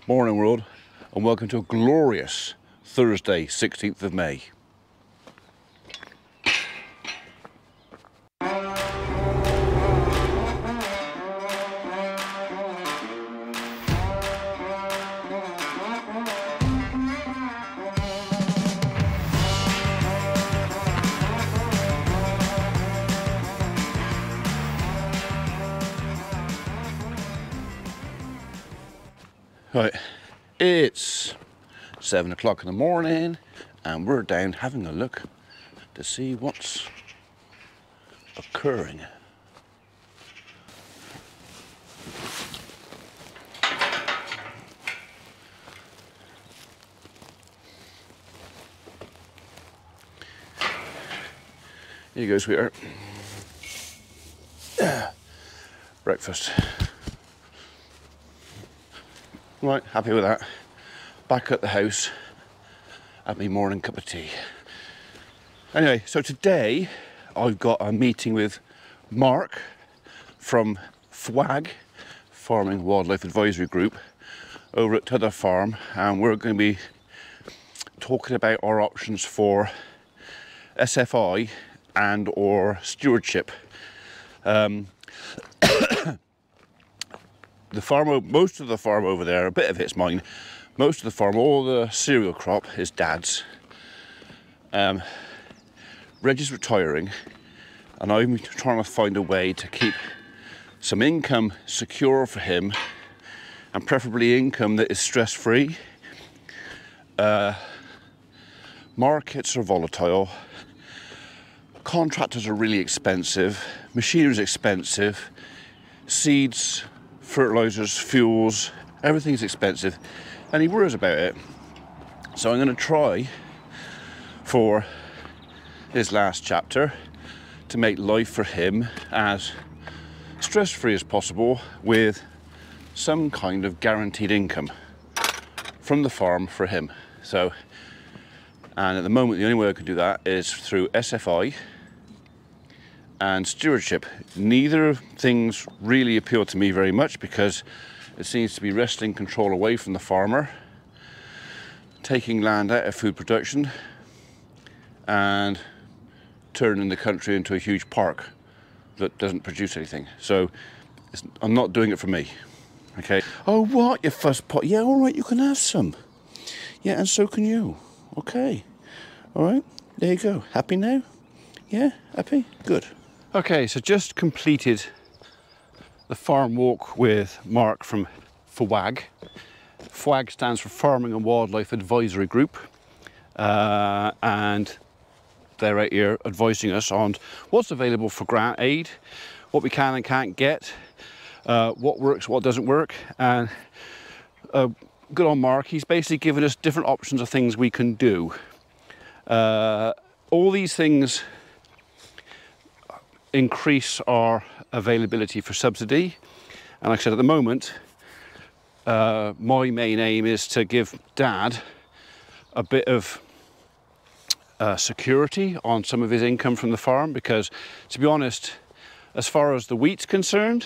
Morning world, and welcome to a glorious Thursday, 16th of May. Right, it's 7 o'clock in the morning and we're down having a look to see what's occurring. Here you go, sweetheart. Breakfast. Right, happy with that. Back at the house, at my morning cup of tea. Anyway, so today I've got a meeting with Mark from FWAG, Farming Wildlife Advisory Group, over at Tudor Farm, and we're going to be talking about our options for SFI and or stewardship. The farm, most of the farm over there, a bit of it's mine. Most of the farm, all the cereal crop is Dad's. Reg is retiring, and I'm trying to find a way to keep some income secure for him, and preferably income that is stress-free. Markets are volatile. Contractors are really expensive. Machinery is expensive. Seeds, fertilizers, fuels, everything's expensive, and he worries about it. So I'm going to try for his last chapter to make life for him as stress-free as possible, with some kind of guaranteed income from the farm for him. So, and at the moment the only way I can do that is through SFI and stewardship. Neither things really appeal to me very much, because it seems to be wresting control away from the farmer, taking land out of food production and turning the country into a huge park that doesn't produce anything. So I'm not doing it for me. Okay. Oh, what, you fuss pot? Yeah, all right, you can have some. Yeah, and so can you. Okay. All right, there you go. Happy now? Yeah, happy? Good. Okay, so just completed the farm walk with Mark from FWAG. FWAG stands for Farming and Wildlife Advisory Group, and they're out here advising us on what's available for grant aid, what we can and can't get, what works, what doesn't work, and good on Mark, he's basically given us different options of things we can do. All these things increase our availability for subsidy, and like I said, at the moment my main aim is to give Dad a bit of security on some of his income from the farm, because to be honest, as far as the wheat's concerned,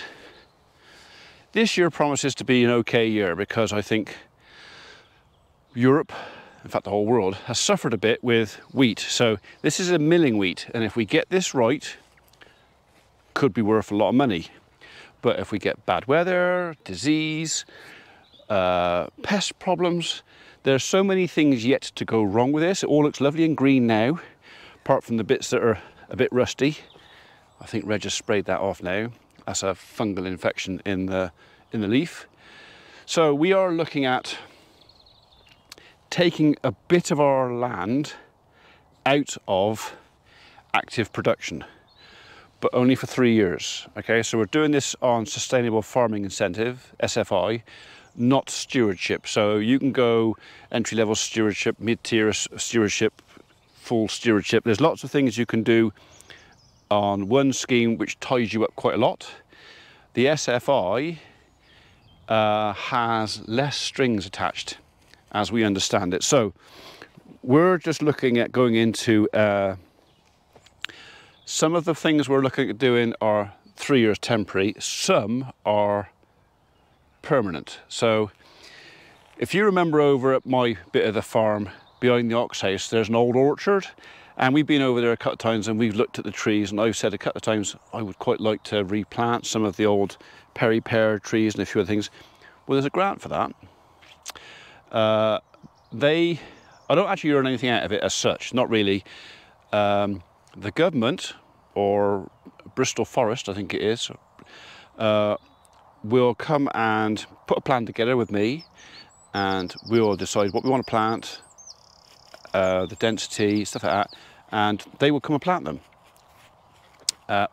this year promises to be an okay year, because I think Europe, in fact the whole world, has suffered a bit with wheat. So this is a milling wheat, and if we get this right, could be worth a lot of money. But if we get bad weather, disease, pest problems, there's so many things yet to go wrong with this. It all looks lovely and green now, apart from the bits that are a bit rusty. I think Reg has sprayed that off now. That's a fungal infection in the leaf. So we are looking at taking a bit of our land out of active production, but only for 3 years. Okay, so we're doing this on Sustainable Farming Incentive, SFI, not stewardship. So you can go entry-level stewardship, mid-tier stewardship, full stewardship. There's lots of things you can do on one scheme which ties you up quite a lot. The SFI has less strings attached, as we understand it. So we're just looking at going into some of the things we're looking at doing are 3 years temporary, some are permanent. So If you remember over at my bit of the farm behind the ox house, there's an old orchard, and we've been over there a couple of times and we've looked at the trees, and I've said a couple of times I would quite like to replant some of the old pear trees and a few other things. Well, there's a grant for that. I don't actually earn anything out of it as such, not really. The government, or Bristol Forest I think it is, will come and put a plan together with me, and we'll decide what we want to plant, the density, stuff like that, and they will come and plant them.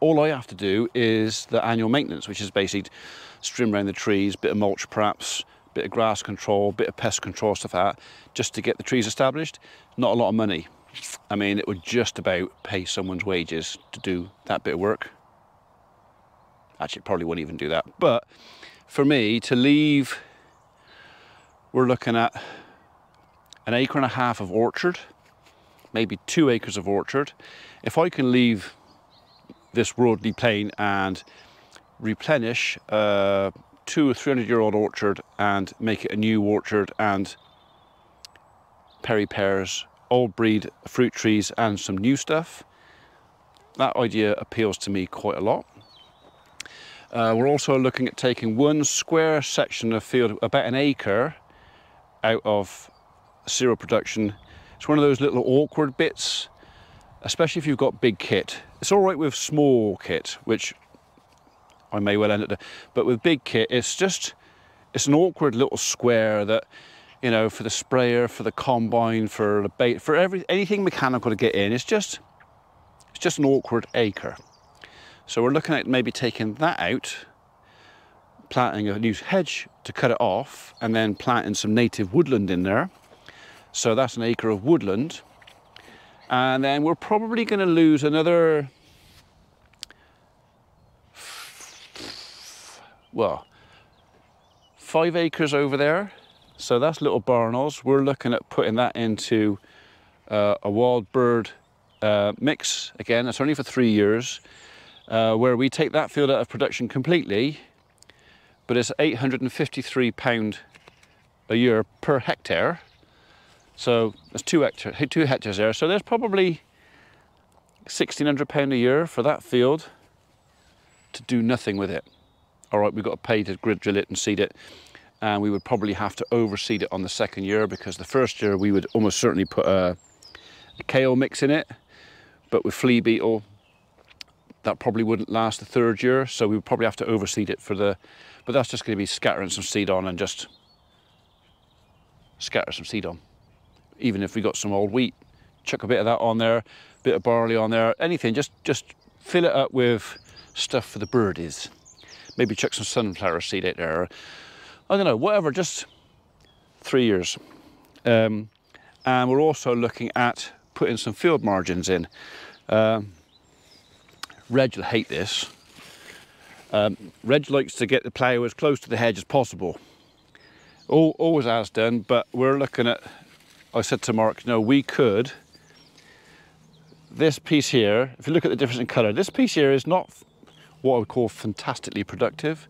All I have to do is the annual maintenance, which is basically trim around the trees, bit of mulch perhaps, bit of grass control, bit of pest control, stuff like that, just to get the trees established. Not a lot of money. I mean, it would just about pay someone's wages to do that bit of work. Actually, it probably wouldn't even do that. But for me to leave, we're looking at 1.5 acres of orchard, maybe 2 acres of orchard. If I can leave this worldly plain and replenish 200 or 300-year-old orchard and make it a new orchard, and pears, old breed fruit trees and some new stuff, that idea appeals to me quite a lot. We're also looking at taking one square section of field, about 1 acre, out of cereal production. It's one of those little awkward bits, especially if you've got big kit. It's all right with small kit, which I may well end up, but with big kit, it's an awkward little square that, you know, for the sprayer, for the combine, for the bait, for anything mechanical to get in, it's just an awkward acre. So we're looking at maybe taking that out, planting a new hedge to cut it off, and then planting some native woodland in there. So that's 1 acre of woodland. And then we're probably going to lose another, well, 5 acres over there. So that's little barnels. We're looking at putting that into a wild bird mix. Again, it's only for 3 years, where we take that field out of production completely, but it's £853 a year per hectare. So there's 2 hectares there. So there's probably £1,600 a year for that field to do nothing with it. All right, we've got to pay to grid drill it and seed it. And we would probably have to overseed it on the 2nd year, because the 1st year we would almost certainly put a kale mix in it. But with flea beetle, that probably wouldn't last the 3rd year. So we would probably have to overseed it but that's just going to be scattering some seed on, and just scatter some seed on. Even if we got some old wheat, chuck a bit of that on there, bit of barley on there, anything, just fill it up with stuff for the birdies. Maybe chuck some sunflower seed out there. I don't know, whatever, just 3 years. And we're also looking at putting some field margins in. Reg will hate this. Reg likes to get the plough as close to the hedge as possible. Always has done, but we're looking at, I said to Mark, no, we could, this piece here, if you look at the difference in colour, this piece here is not what I would call fantastically productive.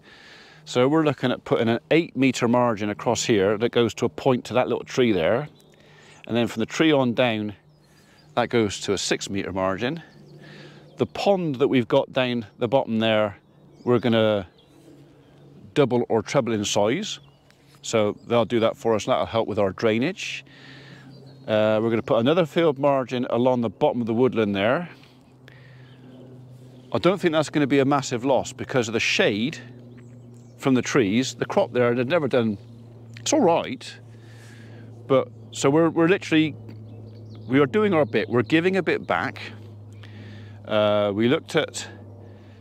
So we're looking at putting an 8-metre margin across here that goes to a point to that little tree there. And then from the tree on down, that goes to a 6-metre margin. The pond that we've got down the bottom there, we're going to double or treble in size. So they'll do that for us, and that'll help with our drainage. We're going to put another field margin along the bottom of the woodland there. I don't think that's going to be a massive loss because of the shade from the trees. The crop there, they've never done, it's all right. But so we are doing our bit. We're giving a bit back. We looked at,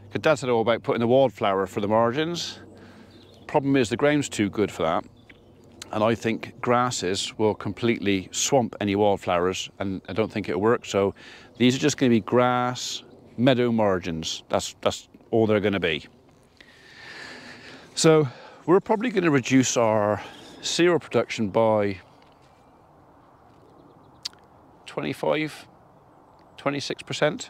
because Dad said all about putting the wildflower for the margins. Problem is the ground's too good for that. And I think grasses will completely swamp any wildflowers, and I don't think it'll work. So these are just going to be grass, meadow margins. That's all they're going to be. So we're probably going to reduce our cereal production by 25, 26%,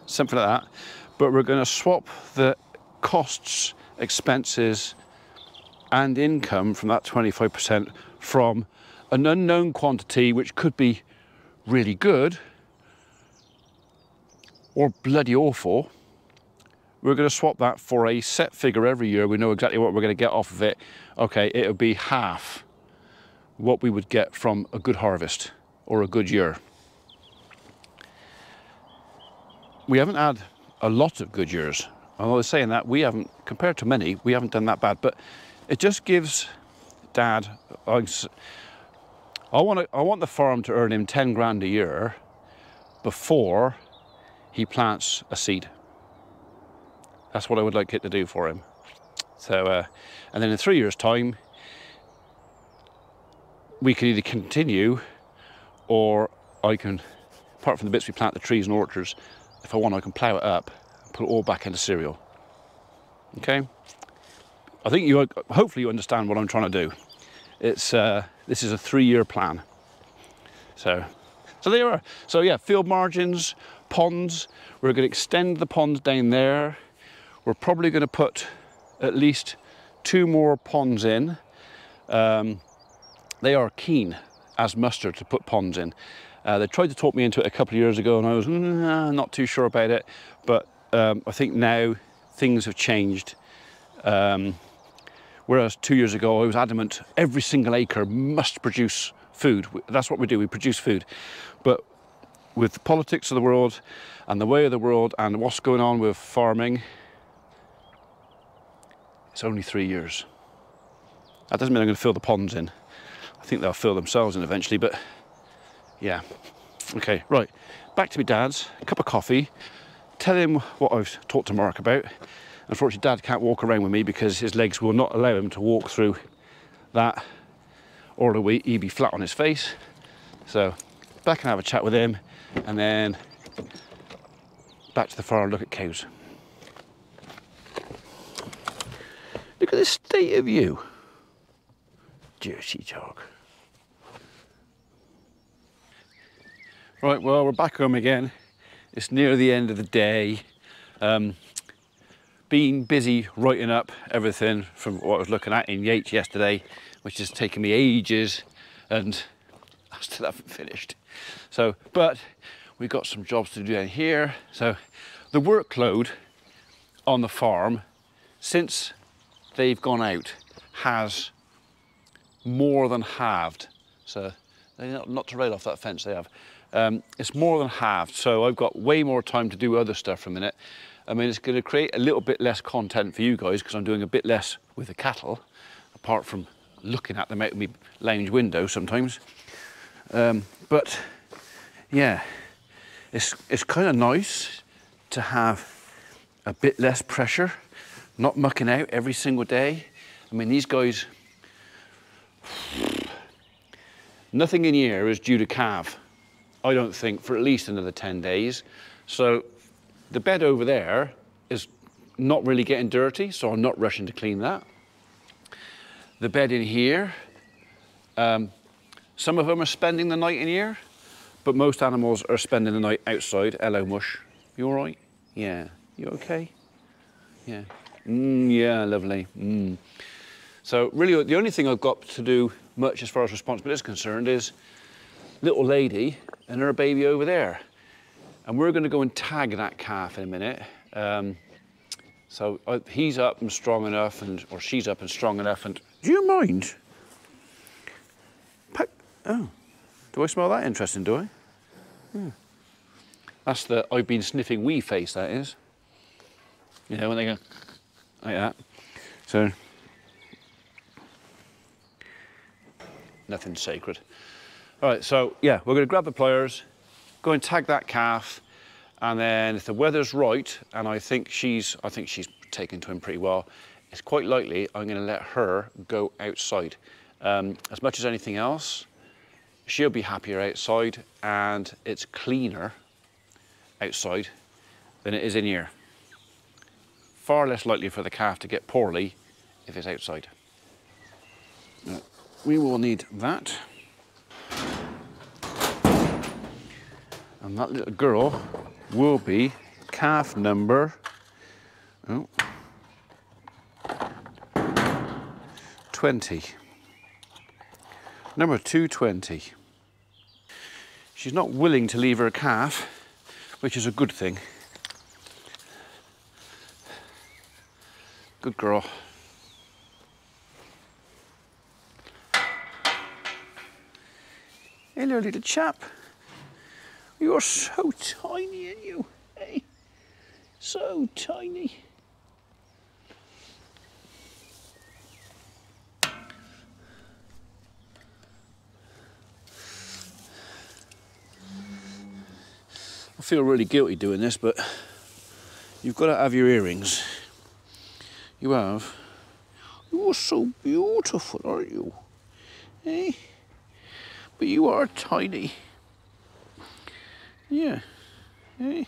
something like that. But we're going to swap the costs, expenses, and income from that 25% from an unknown quantity, which could be really good or bloody awful. We're going to swap that for a set figure every year. We know exactly what we're going to get off of it. Okay, it'll be half what we would get from a good harvest or a good year. We haven't had a lot of good years. Although saying that, we haven't, compared to many, we haven't done that bad. But it just gives Dad, I want the farm to earn him 10 grand a year before he plants a seed. That's what I would like it to do for him. So, and then in 3 years' time, we can either continue, or I can, apart from the bits we plant, the trees and orchards, if I want, I can plough it up and put it all back into cereal. Okay? I think you, hopefully you understand what I'm trying to do. It's, this is a 3-year plan. So there you are. So yeah, field margins, ponds. We're going to extend the ponds down there. We're probably going to put at least 2 more ponds in. They are keen as mustard to put ponds in. They tried to talk me into it a couple of years ago, and I was not too sure about it. But I think now things have changed. Whereas 2 years ago, I was adamant every single acre must produce food. That's what we do, we produce food. But with the politics of the world and the way of the world and what's going on with farming, it's only 3 years. That doesn't mean I'm going to fill the ponds in. I think they'll fill themselves in eventually, but yeah. Okay, right, back to my dad's, a cup of coffee, tell him what I've talked to Mark about. Unfortunately, Dad can't walk around with me because his legs will not allow him to walk through that, or he'd be flat on his face. So back and have a chat with him, and then back to the farm and look at cows. Look at the state of you, dirty dog. Right, well, we're back home again. It's near the end of the day. Been busy writing up everything from what I was looking at in Yates yesterday, which has taken me ages, and I still haven't finished. So, but we've got some jobs to do down here. So the workload on the farm since they've gone out has more than halved. So not to rail off that fence, they have. It's more than halved, so I've got way more time to do other stuff for a minute. I mean, it's going to create a little bit less content for you guys because I'm doing a bit less with the cattle, apart from looking at them out of my lounge window sometimes. But yeah, it's kind of nice to have a bit less pressure, not mucking out every single day. I mean, these guys, nothing in here is due to calve, I don't think, for at least another 10 days. So the bed over there is not really getting dirty, so I'm not rushing to clean that. The bed in here, some of them are spending the night in here, but most animals are spending the night outside. Hello, Mush. You all right? Yeah. You okay? Yeah. Yeah, lovely. So really, the only thing I've got to do much as far as responsibility is concerned is little lady and her baby over there. And we're going to go and tag that calf in a minute. So he's up and strong enough, or she's up and strong enough. And do you mind? Oh, do I smell that interesting? Do I? Yeah. That's the I've been sniffing wee face. That is. You know, when they go like that. So nothing sacred. All right. So yeah, we're going to grab the pliers, go and tag that calf, and then if the weather's right, and I think she's taken to him pretty well, it's quite likely I'm going to let her go outside. As much as anything else, she'll be happier outside, and it's cleaner outside than it is in here. Far less likely for the calf to get poorly if it's outside. Now, we will need that. And that little girl will be calf number, 20. Number 220. She's not willing to leave her calf, which is a good thing. Good girl. Hello, little chap. You're so tiny, aren't you? Hey, so tiny. I feel really guilty doing this, but you've got to have your earrings. You have. You're so beautiful, aren't you? Eh? But you are tiny. Yeah. Eh?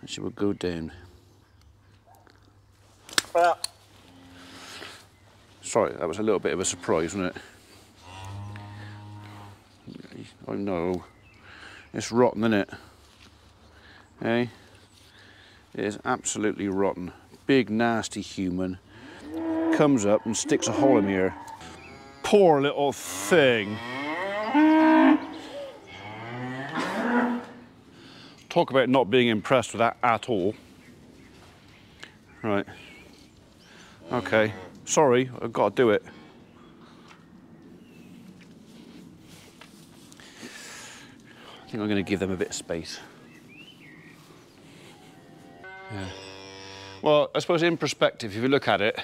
And she will go down. Well. Sorry, that was a little bit of a surprise, wasn't it? I know. It's rotten, isn't it? Eh? It is absolutely rotten. Big, nasty human. Comes up and sticks a hole in my ear. Poor little thing. Talk about not being impressed with that at all. Right. Okay. Sorry, I've got to do it. I think I'm going to give them a bit of space. Yeah. Well, I suppose in perspective, if you look at it,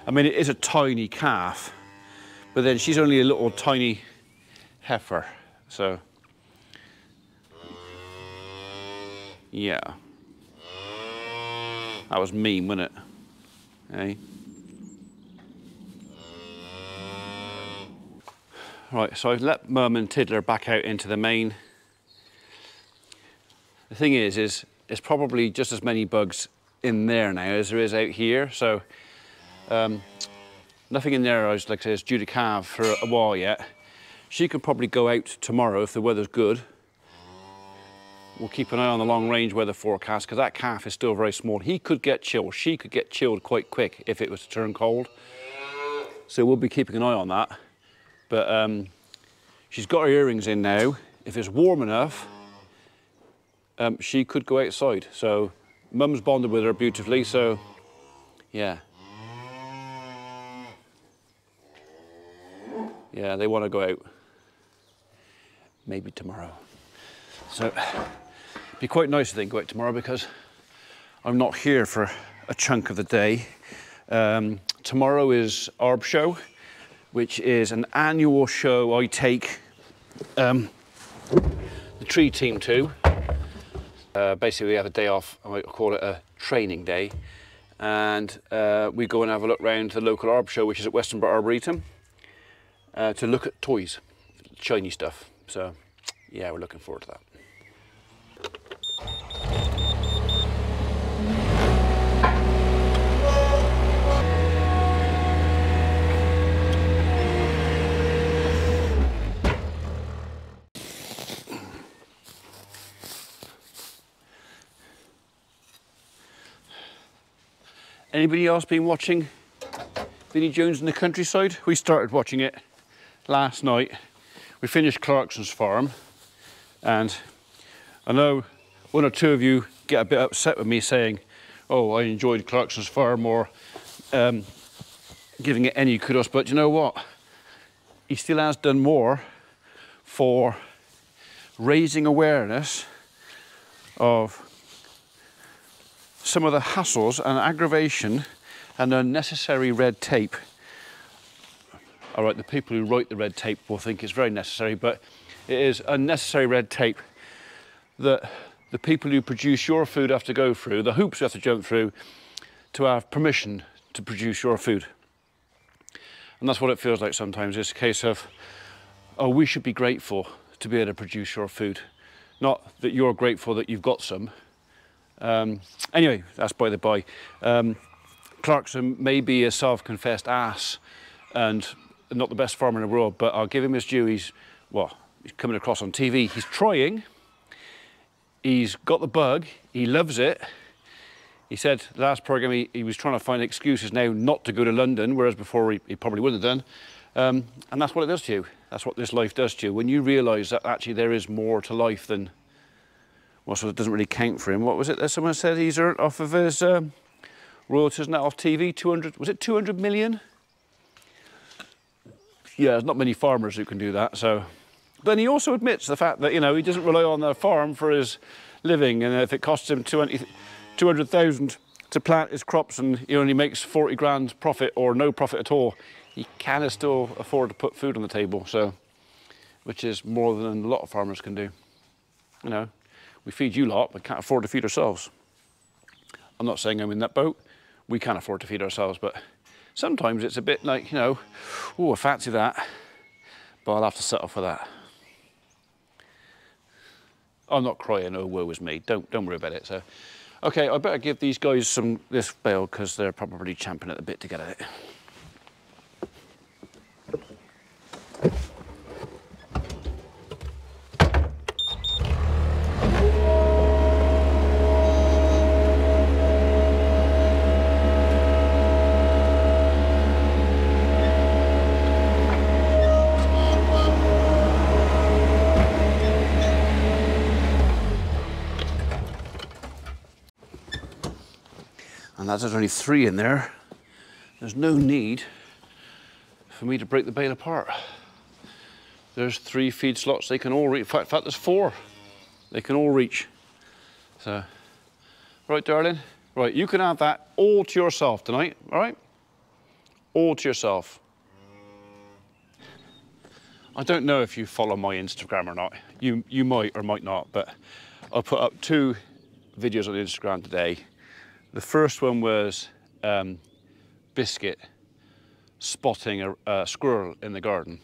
I mean, it is a tiny calf, but then she's only a little tiny heifer, so. Yeah. That was mean, wasn't it? Eh? Right, so I've let Mum and Tiddler back out into the main. The thing is there's probably just as many bugs in there now as there is out here, so nothing in there, like I say, is due to calve for a while yet. She could probably go out tomorrow if the weather's good. We'll keep an eye on the long range weather forecast because that calf is still very small. He could get chilled, she could get chilled quite quick if it was to turn cold. So we'll be keeping an eye on that. But she's got her earrings in now. If it's warm enough, she could go outside. So Mum's bonded with her beautifully, so yeah. Yeah, they want to go out. Maybe tomorrow. So it'd be quite nice if they go out tomorrow because I'm not here for a chunk of the day. Tomorrow is Arb Show, which is an annual show I take the tree team to. Basically, we have a day off, I might call it a training day, and we go and have a look round the local Arb Show, which is at Westonbirt Arboretum, to look at toys, shiny stuff. So, yeah, we're looking forward to that. Anybody else been watching Vinnie Jones in the Countryside? We started watching it last night. We finished Clarkson's Farm, and I know one or two of you get a bit upset with me saying, oh, I enjoyed Clarkson's Farm, or giving it any kudos, but you know what? He still has done more for raising awareness of some of the hassles and aggravation and unnecessary red tape. All right, the people who write the red tape will think it's very necessary, but it is unnecessary red tape that the people who produce your food have to go through, the hoops you have to jump through to have permission to produce your food. And that's what it feels like sometimes. It's a case of, oh, we should be grateful to be able to produce your food. Not that you're grateful that you've got some. Anyway, that's by the by. Clarkson may be a self-confessed ass and not the best farmer in the world, but I'll give him his due. He's coming across on TV. He's trying. He's got the bug, he loves it. He said last programme he was trying to find excuses now not to go to London, whereas before he probably would have done. And that's what it does to you. That's what this life does to you. When you realise that actually there is more to life than, well, so it doesn't really count for him. What was it that someone said he's earned off of his royalties and that off TV? 200, was it 200 million? Yeah, there's not many farmers who can do that, so. But he also admits the fact that, you know, he doesn't rely on the farm for his living, and if it costs him 200,000 to plant his crops and he only makes 40 grand profit or no profit at all, he can still afford to put food on the table, so, which is more than a lot of farmers can do. You know, we feed you lot, but can't afford to feed ourselves. I'm not saying I'm in that boat. We can't afford to feed ourselves, but sometimes it's a bit like, you know, oh, I fancy that, but I'll have to settle for that. I'm not crying, oh, woe is me. Don't worry about it. So, okay, I better give these guys this bale because they're probably champing at the bit to get at it. And as there's only 3 in there, there's no need for me to break the bale apart. There's 3 feed slots they can all reach. In fact, there's 4 they can all reach. So, right, darling? Right, you can have that all to yourself tonight, all right? All to yourself. I don't know if you follow my Instagram or not. You might or might not, but I'll put up 2 videos on Instagram today. The first one was Biscuit spotting a squirrel in the garden.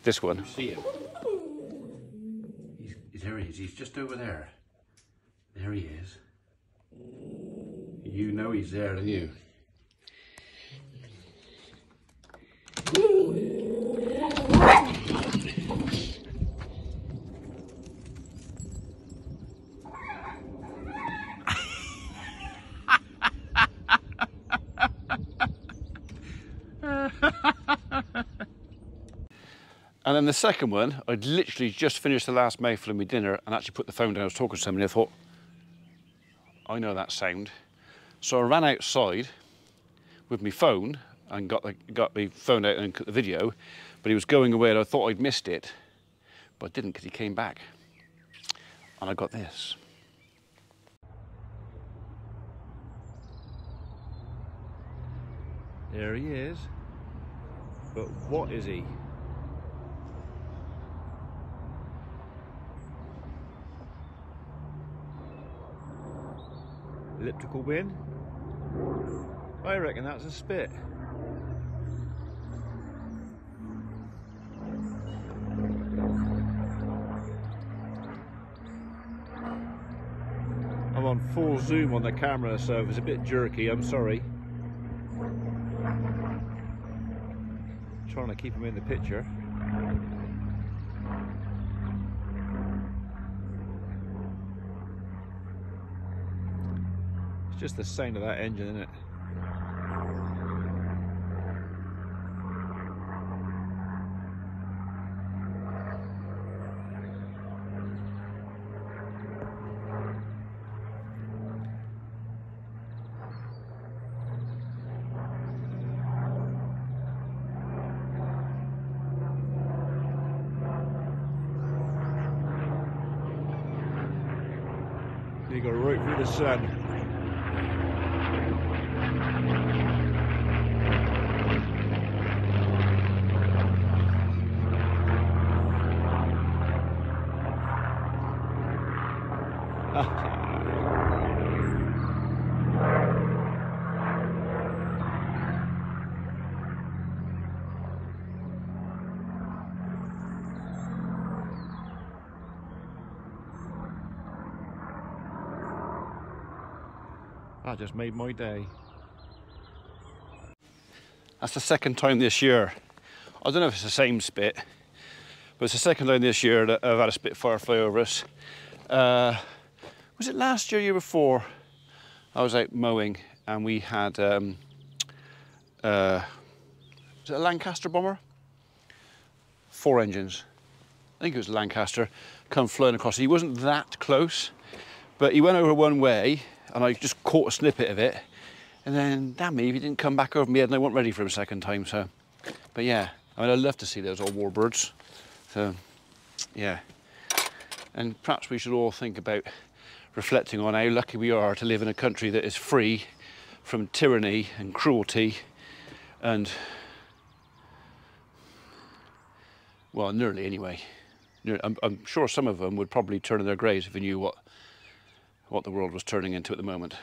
This one. You see him? There he is. He's just over there. There he is. You know he's there, don't you? And then the second one, I'd literally just finished the last mouthful of my dinner and actually put the phone down. I was talking to somebody, I thought, I know that sound. So I ran outside with my phone and got my phone out and cut the video, but he was going away and I thought I'd missed it, but I didn't because he came back. And I got this. There he is. But what is he? Elliptical bin? I reckon that's a spit. I'm on full zoom on the camera, so if it's a bit jerky, I'm sorry. Trying to keep him in the picture. It's just the sound of that engine, isn't it? You go right through the sun. That just made my day. That's the second time this year. I don't know if it's the same spit, but it's the second time this year that I've had a Spitfire fly over us. Was it last year, year before? I was out mowing and we had, was it a Lancaster bomber? 4 engines. I think it was Lancaster, come flying across. He wasn't that close, but he went over one way and I just caught a snippet of it. And then, damn me, if he didn't come back over my head and I wasn't ready for him a second time, so. But yeah, I mean, I'd love to see those old warbirds. So, yeah. And perhaps we should all think about reflecting on how lucky we are to live in a country that is free from tyranny and cruelty and, well, nearly anyway. I'm sure some of them would probably turn in their graves if they knew what the world was turning into at the moment.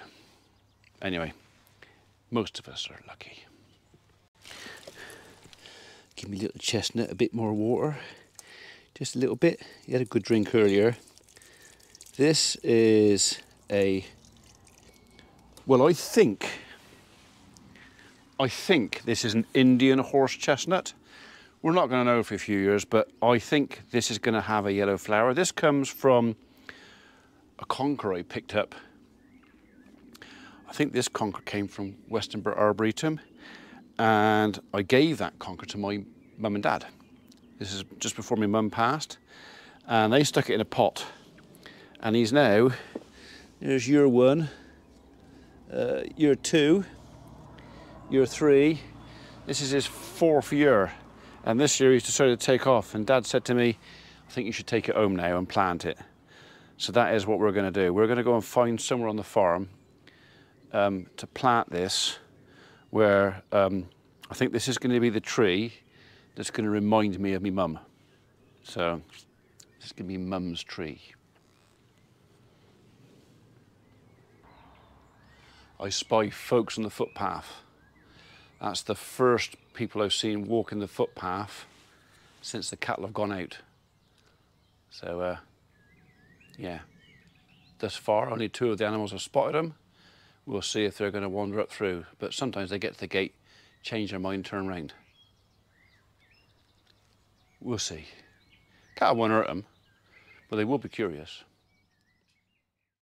Anyway, most of us are lucky. Give me little chestnut a bit more water. Just a little bit. He had a good drink earlier. This is well, I think this is an Indian horse chestnut. We're not going to know for a few years, but I think this is going to have a yellow flower. This comes from a conker I picked up. I think this conker came from Westonbirt Arboretum, and I gave that conker to my mum and dad. This is just before my mum passed, and they stuck it in a pot. And he's now, there's year 1, year 2, year 3. This is his 4th year. And this year he's decided to take off, and Dad said to me, I think you should take it home now and plant it. So that is what we're going to do. We're going to go and find somewhere on the farm to plant this, where I think this is going to be the tree that's going to remind me of me mum. So this is going to be mum's tree. I spy folks on the footpath. That's the first people I've seen walking the footpath since the cattle have gone out. So, yeah. Thus far, only 2 of the animals have spotted them. We'll see if they're going to wander up through. But sometimes they get to the gate, change their mind, turn round. We'll see. Cattle won't hurt them, but they will be curious.